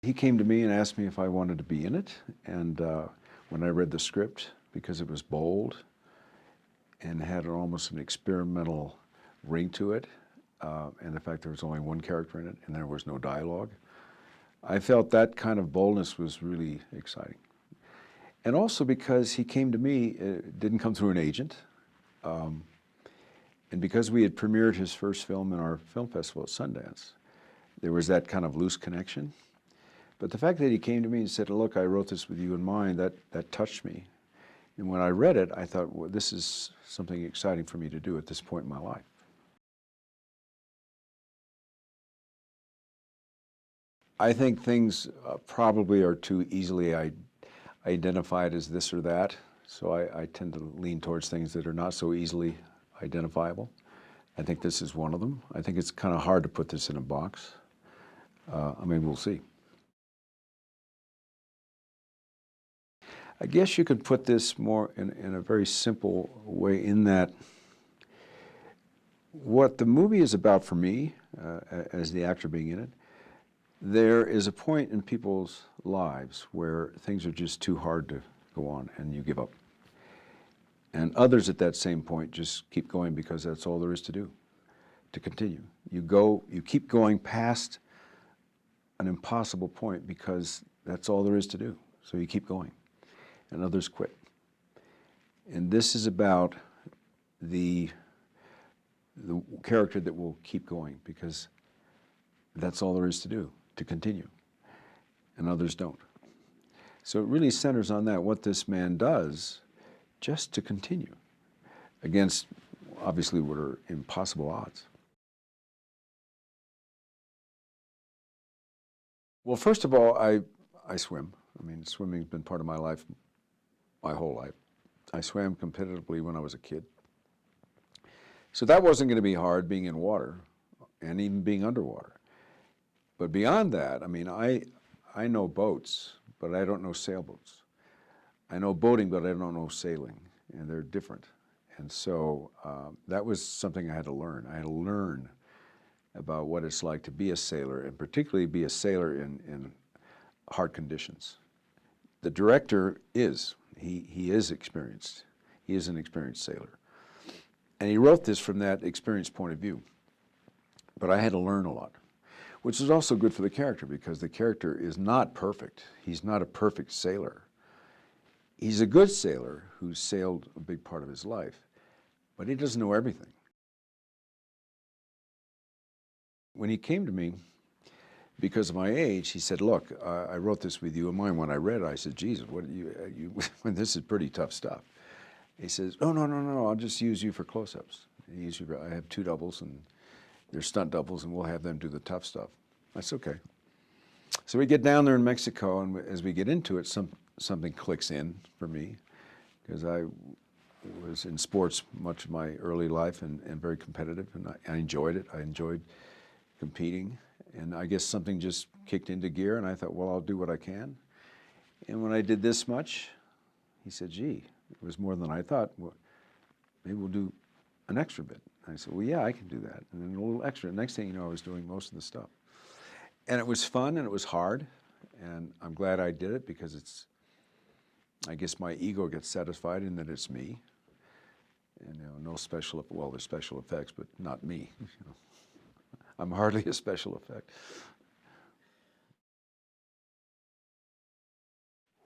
He came to me and asked me if I wanted to be in it, and when I read the script, because it was bold and had almost an experimental ring to it, and the fact there was only one character in it and there was no dialogue, I felt that kind of boldness was really exciting. And also because he came to me, it didn't come through an agent, and because we had premiered his first film in our film festival at Sundance, there was that kind of loose connection. But the fact that he came to me and said, look, I wrote this with you in mind, that touched me. And when I read it, I thought, well, this is something exciting for me to do at this point in my life. I think things probably are too easily identified as this or that, so I tend to lean towards things that are not so easily identifiable. I think this is one of them. I think it's kind of hard to put this in a box. I mean, we'll see. I guess you could put this more in a very simple way, in that what the movie is about for me, as the actor being in it, there is a point in people's lives where things are just too hard to go on and you give up. And others at that same point just keep going because that's all there is to do, to continue. You keep going past an impossible point because that's all there is to do. So you keep going, and others quit. And this is about the character that will keep going because that's all there is to do, to continue, and others don't. So it really centers on that, what this man does just to continue against, obviously, what are impossible odds. Well, first of all, I swim. I mean, swimming's been part of my life, my whole life. I swam competitively when I was a kid. So that wasn't going to be hard, being in water and even being underwater. But beyond that, I mean, I know boats, but I don't know sailboats. I know boating, but I don't know sailing, and they're different. And so that was something I had to learn. I had to learn about what it's like to be a sailor, and particularly be a sailor in hard conditions. The director he is experienced. He is an experienced sailor. And he wrote this from that experienced point of view. But I had to learn a lot, which is also good for the character, because the character is not perfect. He's not a perfect sailor. He's a good sailor who's sailed a big part of his life, but he doesn't know everything. When he came to me, because of my age, he said, look, I wrote this with you in mind. When I read it, I said, Jesus, what this is pretty tough stuff. He says, no, I'll just use you for close-ups. I have 2 doubles, and they're stunt doubles, and we'll have them do the tough stuff. That's okay. So we get down there in Mexico, and as we get into it, something clicks in for me, because I was in sports much of my early life and very competitive, and I enjoyed it. I enjoyed competing, and I guess something just kicked into gear, and I thought, well, I'll do what I can. And when I did this much, he said, gee, it was more than I thought. Well, maybe we'll do an extra bit. And I said, well, yeah, I can do that. And then a little extra. Next thing you know, I was doing most of the stuff. And it was fun, and it was hard, and I'm glad I did it, because I guess my ego gets satisfied in that it's me. And no special, well, there's special effects, but not me. I'm hardly a special effect.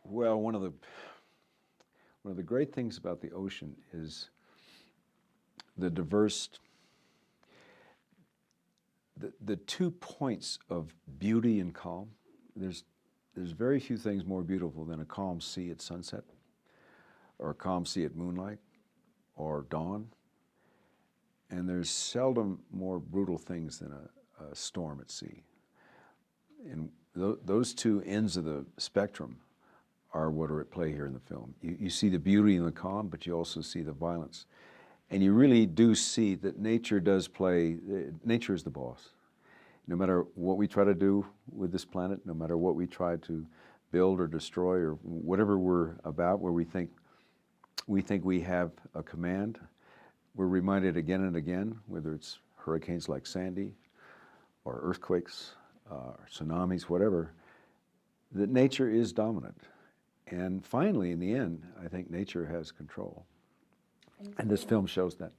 Well, one of the great things about the ocean is the diverse, the 2 points of beauty and calm. There's very few things more beautiful than a calm sea at sunset, or a calm sea at moonlight, or dawn. And there's seldom more brutal things than a storm at sea. And those 2 ends of the spectrum are what are at play here in the film. You see the beauty and the calm, but you also see the violence. And you really do see that nature does play, nature is the boss. No matter what we try to do with this planet, no matter what we try to build or destroy, or whatever we're about, where we think we have a command, we're reminded again and again, whether it's hurricanes like Sandy, or earthquakes, or tsunamis, whatever, that nature is dominant. And finally, in the end, I think nature has control. And this film shows that.